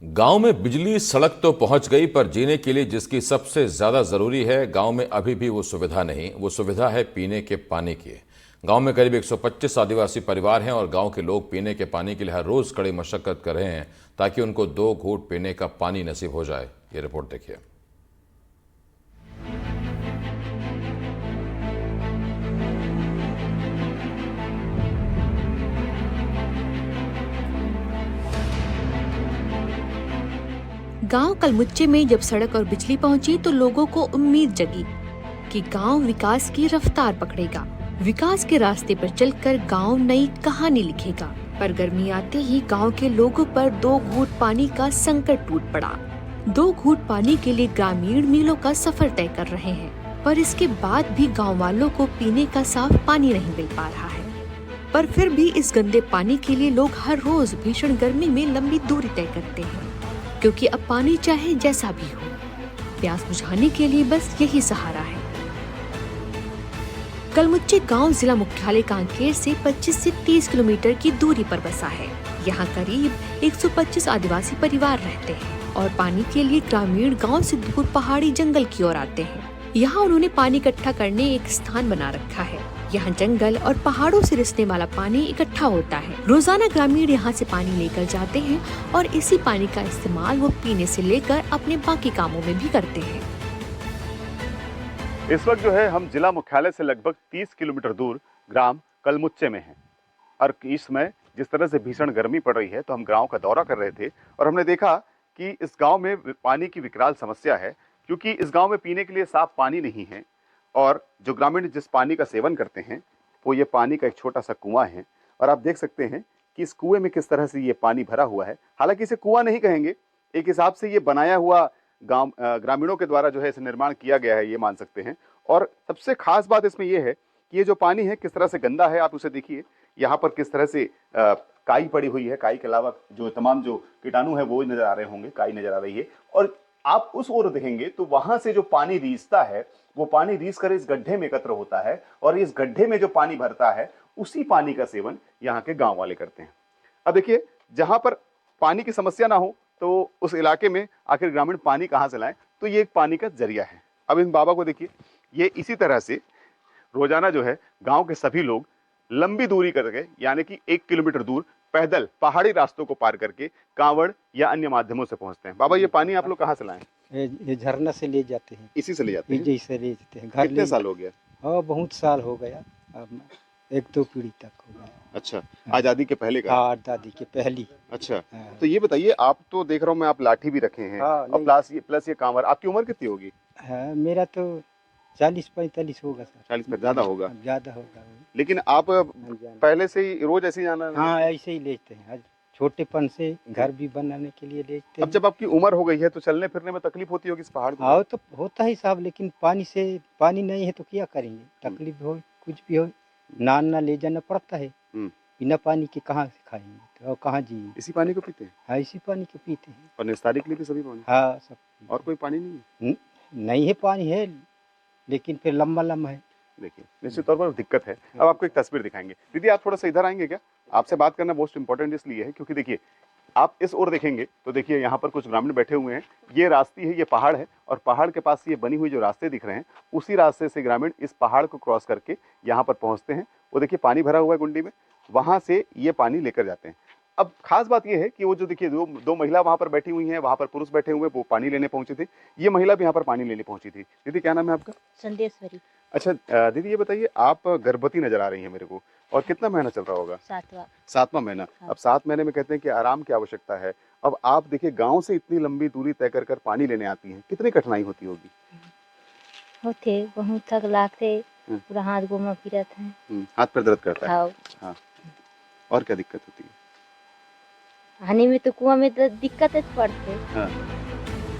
गांव में बिजली सड़क तो पहुंच गई, पर जीने के लिए जिसकी सबसे ज्यादा जरूरी है, गांव में अभी भी वो सुविधा नहीं। वो सुविधा है पीने के पानी की। गांव में करीब 125 आदिवासी परिवार हैं और गांव के लोग पीने के पानी के लिए हर रोज कड़ी मशक्कत कर रहे हैं ताकि उनको 2 घूंट पीने का पानी नसीब हो जाए। ये रिपोर्ट देखिए। गांव कलमुच्चे में जब सड़क और बिजली पहुंची तो लोगों को उम्मीद जगी कि गांव विकास की रफ्तार पकड़ेगा। विकास के रास्ते पर चलकर गांव नई कहानी लिखेगा। पर गर्मी आते ही गांव के लोगों पर 2 घूंट पानी का संकट टूट पड़ा। 2 घूंट पानी के लिए ग्रामीण मीलों का सफर तय कर रहे हैं, पर इसके बाद भी गाँव वालों को पीने का साफ पानी नहीं मिल पा रहा है। पर फिर भी इस गंदे पानी के लिए लोग हर रोज भीषण गर्मी में लंबी दूरी तय करते हैं, क्योंकि अब पानी चाहे जैसा भी हो, प्यास बुझाने के लिए बस यही सहारा है। कलमुच्चे गांव जिला मुख्यालय कांकेर से 25 से 30 किलोमीटर की दूरी पर बसा है। यहाँ करीब 125 आदिवासी परिवार रहते हैं और पानी के लिए ग्रामीण गांव से दूर पहाड़ी जंगल की ओर आते हैं। यहाँ उन्होंने पानी इकट्ठा करने एक स्थान बना रखा है। यहाँ जंगल और पहाड़ों से रिसने वाला पानी इकट्ठा होता है। रोजाना ग्रामीण यहाँ से पानी लेकर जाते हैं और इसी पानी का इस्तेमाल वो पीने से लेकर अपने बाकी कामों में भी करते हैं। इस वक्त जो है हम जिला मुख्यालय से लगभग 30 किलोमीटर दूर ग्राम कलमुच्चे में हैं और इस समय जिस तरह से भीषण गर्मी पड़ रही है, तो हम गांव का दौरा कर रहे थे और हमने देखा कि इस गांव में पानी की विकराल समस्या है, क्योंकि इस गांव में पीने के लिए साफ पानी नहीं है और जो ग्रामीण जिस पानी का सेवन करते हैं वो ये पानी का एक छोटा सा कुआं है। और आप देख सकते हैं कि इस कुएं में किस तरह से ये पानी भरा हुआ है। हालांकि इसे कुआं नहीं कहेंगे, एक हिसाब से ये बनाया हुआ गांव ग्रामीणों के द्वारा जो है इसे निर्माण किया गया है, ये मान सकते हैं। और सबसे खास बात इसमें यह है कि ये जो पानी है किस तरह से गंदा है। आप उसे देखिए, यहाँ पर किस तरह से काई पड़ी हुई है। काई के अलावा जो तमाम जो कीटाणु है वो नजर आ रहे होंगे, काई नजर आ रही है। और आप उस ओर देखेंगे तो वहां से जो पानी रीसता है वो पानी रीस कर इस गड्ढे में एकत्र होता है और इस गड्ढे में जो पानी भरता है उसी पानी का सेवन यहाँ के गांव वाले करते हैं। अब देखिए, जहां पर पानी की समस्या ना हो तो उस इलाके में आखिर ग्रामीण पानी कहाँ से लाएं, तो ये एक पानी का जरिया है। अब इन बाबा को देखिए, ये इसी तरह से रोजाना जो है गांव के सभी लोग लंबी दूरी करके, यानी कि 1 किलोमीटर दूर पैदल पहाड़ी रास्तों को पार करके कांवड़ या अन्य माध्यमों से पहुंचते हैं। बाबा, ये पानी आप लोग कहाँ से लाएं? ये झरना से ले जाते हैं। इसी से ले जाते हैं? इसी से ले जाते हैं। घर कितने साल हो गया? हाँ, बहुत साल हो गया, अब 1-2 पीढ़ी तक हो गया। अच्छा, आजादी के पहले का? हाँ, दादी के पहली। अच्छा, हाँ। तो ये बताइए, आप तो देख रहा हूँ मैं, आप लाठी भी रखे हैं। हाँ, और प्लस ये कांवड़। आपकी उम्र कितनी होगी? हाँ, मेरा तो 40-45 होगा सर। 40 में ज्यादा होगा? ज्यादा होगा। लेकिन आप पहले से ही रोज ऐसे ही जाना? हाँ, ऐसे ही लेते हैं। छोटेपन से घर भी बनाने के लिए लेते हैं। अब जब आपकी उम्र हो गई है तो चलने फिरने में तकलीफ होती होगी इस पहाड़ को? हाँ, तो होता ही साहब, लेकिन पानी नहीं है तो क्या करेंगे। तकलीफ हो, कुछ भी हो, ना ले जाना पड़ता है। बिना पानी के कहाँ से खाएंगे तो कहाँ जिएंगे। इसी पानी को पीते हैं? हाँ, इसी पानी को पीते हैं। और निस्तारी के लिए भी सभी पानी? हाँ, सब। और कोई पानी नहीं है? नहीं है, पानी है लेकिन फिर लंबा है। देखिए, निश्चित तौर पर दिक्कत है। अब आपको एक तस्वीर दिखाएंगे। दीदी, आप थोड़ा सा इधर आएंगे क्या? आपसे बात करना मोस्ट इंपॉर्टेंट इसलिए है क्योंकि देखिए, आप इस ओर देखेंगे तो देखिए यहाँ पर कुछ ग्रामीण बैठे हुए हैं। ये रास्ते है, ये पहाड़ है और पहाड़ के पास ये बनी हुई जो रास्ते दिख रहे हैं, उसी रास्ते से ग्रामीण इस पहाड़ को क्रॉस करके यहाँ पर पहुँचते हैं। वो देखिए पानी भरा हुआ है गुंडी में, वहाँ से ये पानी लेकर जाते हैं। अब खास बात यह है कि वो जो देखिए दो महिला वहाँ पर बैठी हुई हैं, वहाँ पर पुरुष बैठे हुए हैं, वो पानी लेने पहुंचे थे। ये महिला भी यहाँ पर पानी लेने पहुंची थी। दीदी, क्या नाम है आपका? संदेश्वरी। अच्छा दीदी, ये बताइए, आप गर्भवती नजर आ रही हैं मेरे को, और कितना महीना चल रहा होगा? 7वां महीना। हाँ। अब 7 महीने में कहते हैं कि आराम की आवश्यकता है। अब आप देखिए, गांव से इतनी लंबी दूरी तय कर पानी लेने आती हैं, कितनी कठिनाई होती होगी? होते बहुत थक लागते, पूरा हाथ घूमा फिरत है। हाथ पैर दर्द करता है? हाँ। और क्या दिक्कत होती है? आने में तो कुआं में तो दिक्कत पड़ते। हाँ।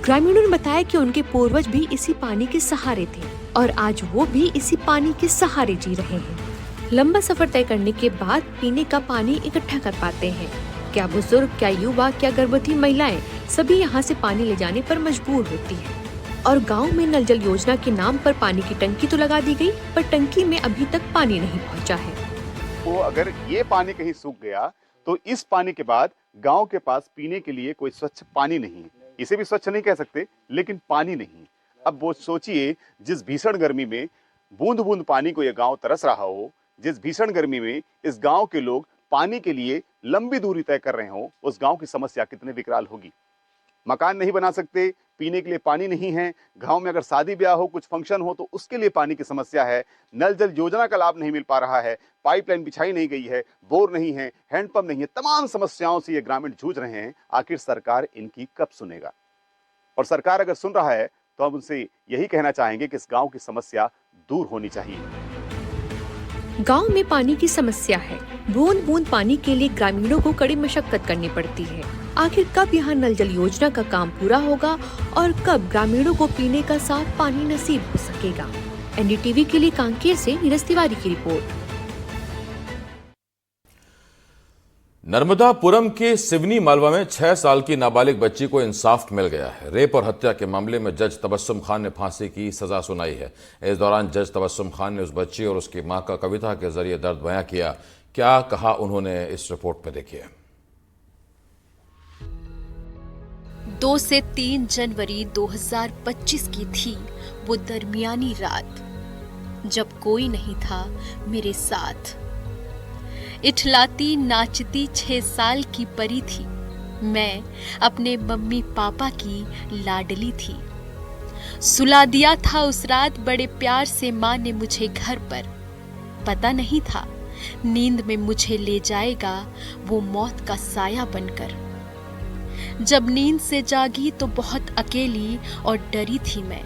ग्रामीणों ने बताया कि उनके पूर्वज भी इसी पानी के सहारे थे और आज वो भी इसी पानी के सहारे जी रहे हैं। लंबा सफर तय करने के बाद पीने का पानी इकट्ठा कर पाते हैं। क्या बुजुर्ग, क्या युवा, क्या गर्भवती महिलाएं, सभी यहाँ से पानी ले जाने पर मजबूर होती हैं। और गांव में नल जल योजना के नाम पर पानी की टंकी तो लगा दी गई, पर टंकी में अभी तक पानी नहीं पहुँचा है। तो अगर ये पानी कहीं सूख गया तो इस पानी के बाद गांव के पास पीने के लिए कोई स्वच्छ पानी नहीं है। इसे भी स्वच्छ नहीं कह सकते, लेकिन पानी नहीं है। अब वो सोचिए, जिस भीषण गर्मी में बूंद बूंद पानी को यह गांव तरस रहा हो, जिस भीषण गर्मी में इस गांव के लोग पानी के लिए लंबी दूरी तय कर रहे हो, उस गांव की समस्या कितनी विकराल होगी। मकान नहीं बना सकते, पीने के लिए पानी नहीं है। गांव में अगर शादी ब्याह हो, कुछ फंक्शन हो, तो उसके लिए पानी की समस्या है। नल जल योजना का लाभ नहीं मिल पा रहा है, पाइपलाइन बिछाई नहीं गई है, बोर नहीं है, हैंडपंप नहीं है। तमाम समस्याओं से ये ग्रामीण जूझ रहे हैं। आखिर सरकार इनकी कब सुनेगा? और सरकार अगर सुन रहा है तो हम उनसे यही कहना चाहेंगे कि इस गांव की समस्या दूर होनी चाहिए। गांव में पानी की समस्या है। बूंद बूंद पानी के लिए ग्रामीणों को कड़ी मशक्कत करनी पड़ती है। आखिर कब यहाँ नल जल योजना का काम पूरा होगा और कब ग्रामीणों को पीने का साफ पानी नसीब हो सकेगा? एनडीटीवी के लिए कांकेर से नीरज तिवारी की रिपोर्ट। नर्मदापुरम के सिवनी मालवा में 6 साल की नाबालिग बच्ची को इंसाफ मिल गया है। रेप और हत्या के मामले में जज तबस्सुम खान ने फांसी की सजा सुनाई है। इस दौरान जज तबस्सुम खान ने उस बच्ची और उसकी मां का कविता के जरिए दर्द बयां किया। क्या कहा उन्होंने, इस रिपोर्ट में देखिए। 2 से 3 जनवरी 2025 की थी वो दरमियानी रात, जब कोई नहीं था मेरे साथ। इठलाती नाचती 6 साल की परी थी मैं, अपने मम्मी पापा की लाडली थी। सुला दिया था उस रात बड़े प्यार से माँ ने मुझे घर पर। पता नहीं था नींद में मुझे ले जाएगा वो मौत का साया बनकर। जब नींद से जागी तो बहुत अकेली और डरी थी मैं।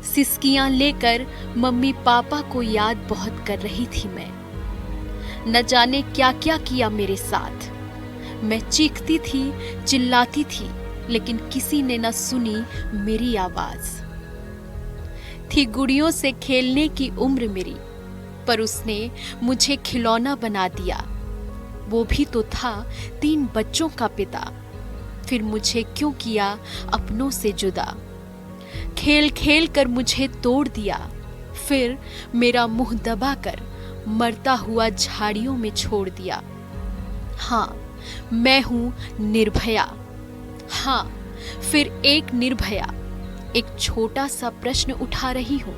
सिसकियां लेकर मम्मी पापा को याद बहुत कर रही थी मैं। न जाने क्या क्या किया मेरे साथ। मैं चीखती थी, चिल्लाती थी, लेकिन किसी ने न सुनी मेरी आवाज। थी गुड़ियों से खेलने की उम्र मेरी, पर उसने मुझे खिलौना बना दिया। वो भी तो था 3 बच्चों का पिता। फिर मुझे क्यों किया अपनों से जुदा? खेल खेल कर मुझे तोड़ दिया, फिर मेरा मुंह दबाकर मरता हुआ झाड़ियों में छोड़ दिया। हाँ, मैं हूं निर्भया। हाँ, फिर एक निर्भया। एक छोटा सा प्रश्न उठा रही हूं।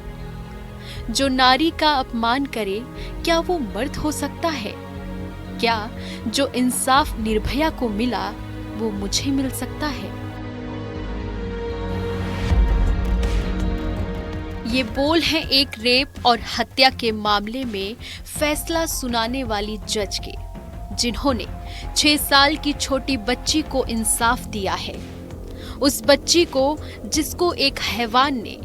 जो नारी का अपमान करे, क्या वो मर्द हो सकता है? क्या जो इंसाफ निर्भया को मिला वो मुझे मिल सकता है? ये बोल हैं एक रेप और हत्या के मामले में फैसला सुनाने वाली जज के, जिन्होंने 6 साल की छोटी बच्ची को इंसाफ दिया है। उस बच्ची को जिसको एक हैवान ने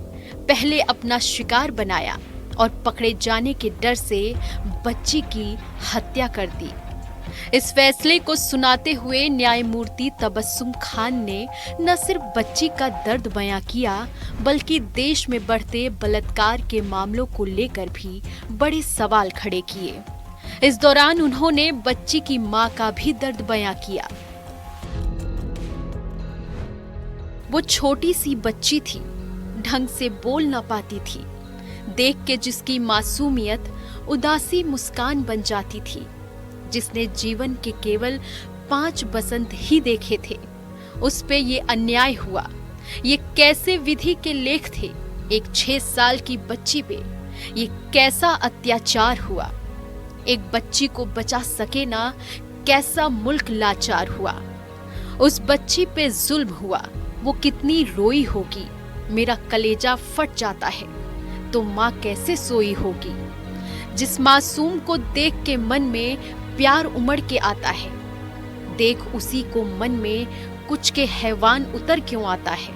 पहले अपना शिकार बनाया और पकड़े जाने के डर से बच्ची की हत्या कर दी। इस फैसले को सुनाते हुए न्यायमूर्ति तबस्सुम खान ने न सिर्फ बच्ची का दर्द बयां किया, बल्कि देश में बढ़ते बलात्कार के मामलों को लेकर भी बड़े सवाल खड़े किए। इस दौरान उन्होंने बच्ची की मां का भी दर्द बयां किया। वो छोटी सी बच्ची थी, ढंग से बोल ना पाती थी। देख के जिसकी मासूमियत उदासी मुस्कान बन जाती थी, जिसने जीवन के केवल 5 बसंत ही देखे थे, उस पे ये अन्याय हुआ। ये कैसे विधि के लेख थे? एक 6 साल की बच्ची पे ये कैसा अत्याचार हुआ? एक बच्ची को बचा सके ना, कैसा मुल्क लाचार हुआ। उस बच्ची पे जुल्म हुआ, वो कितनी रोई होगी। मेरा कलेजा फट जाता है, तो माँ कैसे सोई होगी? जिस मासूम को देख के मन में प्यार उमड़ के आता है, देख उसी को मन में कुछ के हैवान उतर क्यों आता है?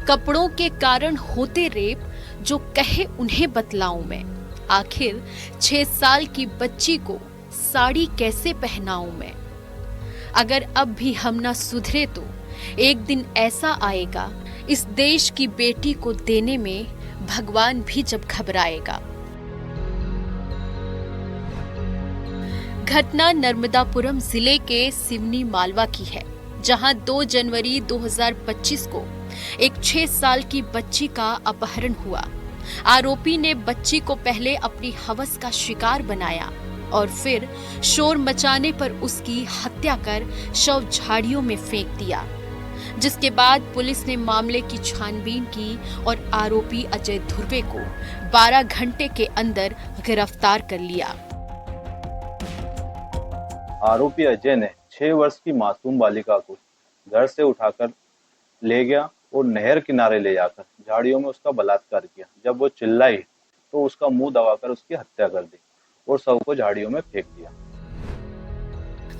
कपड़ों के कारण होते रेप, जो कहे उन्हें बतलाऊं मैं। आखिर 6 साल की बच्ची को साड़ी कैसे पहनाऊं मैं? अगर अब भी हम ना सुधरे तो एक दिन ऐसा आएगा, इस देश की बेटी को देने में भगवान भी जब घबराएगा। घटना नर्मदापुरम जिले के सिवनी मालवा की है, जहां 2 जनवरी 2025 को एक 6 साल की बच्ची का अपहरण हुआ। आरोपी ने बच्ची को पहले अपनी हवस का शिकार बनाया और फिर शोर मचाने पर उसकी हत्या कर शव झाड़ियों में फेंक दिया, जिसके बाद पुलिस ने मामले की छानबीन की और आरोपी अजय धुर्वे को 12 घंटे के अंदर गिरफ्तार कर लिया। आरोपी अजय ने 6 वर्ष की मासूम बालिका को घर से उठाकर ले गया और नहर किनारे ले जाकर झाड़ियों में उसका बलात्कार किया। जब वो चिल्लाई तो उसका मुंह दबाकर उसकी हत्या कर दी और शव को झाड़ियों में फेंक दिया।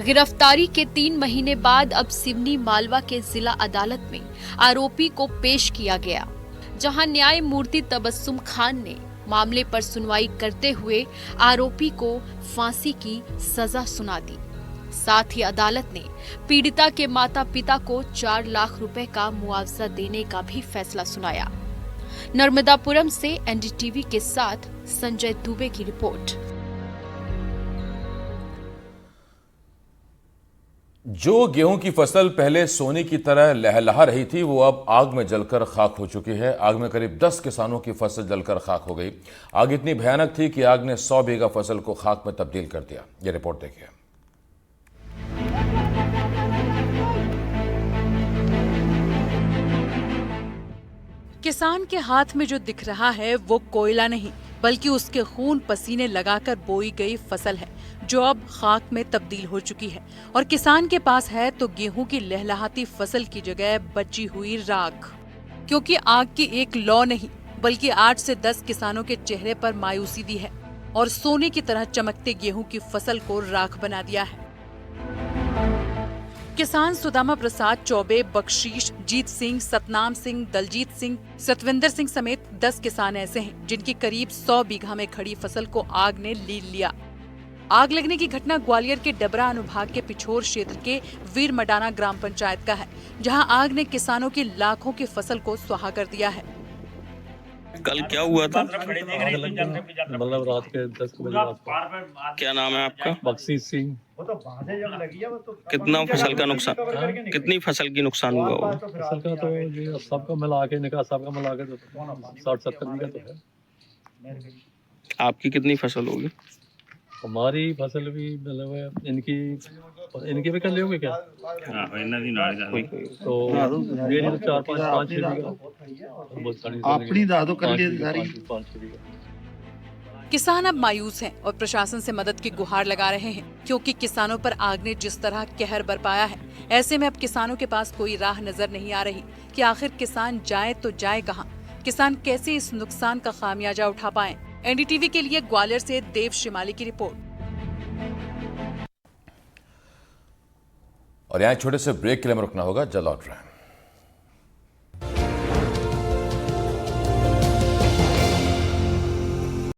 गिरफ्तारी के 3 महीने बाद अब सिवनी मालवा के जिला अदालत में आरोपी को पेश किया गया, जहां न्यायमूर्ति तबस्सुम खान ने मामले पर सुनवाई करते हुए आरोपी को फांसी की सजा सुना दी। साथ ही अदालत ने पीड़िता के माता पिता को 4 लाख रुपए का मुआवजा देने का भी फैसला सुनाया। नर्मदापुरम से एनडीटीवी के साथ संजय दुबे की रिपोर्ट। जो गेहूं की फसल पहले सोने की तरह लहलहा रही थी, वो अब आग में जलकर खाक हो चुकी है। आग में करीब 10 किसानों की फसल जलकर खाक हो गई। आग इतनी भयानक थी कि आग ने 100 बीघा फसल को खाक में तब्दील कर दिया। ये रिपोर्ट देखिए। किसान के हाथ में जो दिख रहा है वो कोयला नहीं, बल्कि उसके खून पसीने लगाकर बोई गई फसल है, जो अब खाक में तब्दील हो चुकी है। और किसान के पास है तो गेहूं की लहलहाती फसल की जगह बची हुई राख। क्योंकि आग की एक लौ नहीं, बल्कि 8 से 10 किसानों के चेहरे पर मायूसी दी है और सोने की तरह चमकते गेहूं की फसल को राख बना दिया है। किसान सुदामा प्रसाद चौबे, बख्शीश, जीत सिंह, सतनाम सिंह, दलजीत सिंह, सतविंदर सिंह समेत 10 किसान ऐसे हैं जिनकी करीब 100 बीघा में खड़ी फसल को आग ने लील लिया। आग लगने की घटना ग्वालियर के डबरा अनुभाग के पिछोर क्षेत्र के वीर मडाना ग्राम पंचायत का है, जहां आग ने किसानों की लाखों की फसल को स्वाहा कर दिया है। कल क्या हुआ था? मतलब रात के 10 बजे। क्या नाम है आपका? बख्शीश सिंह। कितना फसल का नुकसान, कितनी फसल की नुकसान हुआ होगा? फसल का तो ये सबका मिला के निकाह सबका मिला के तो 60-70 बीघा तो है। आपकी कितनी फसल होगी? हमारी फसल भी मतलब इनकी भी कर लोगे क्या? तो मेरी तो 4-5-6 बीघा अपनी दादो कर लिए सारी। किसान अब मायूस हैं और प्रशासन से मदद की गुहार लगा रहे हैं, क्योंकि किसानों पर आग ने जिस तरह कहर बरपाया है, ऐसे में अब किसानों के पास कोई राह नजर नहीं आ रही कि आखिर किसान जाए तो जाए कहां? किसान कैसे इस नुकसान का खामियाजा उठा पाएं? एनडीटीवी के लिए ग्वालियर से देव शिमाली की रिपोर्ट। और यहाँ छोटे से ब्रेक के लिए हमें रुकना होगा, जल्द लौट रहे हैं।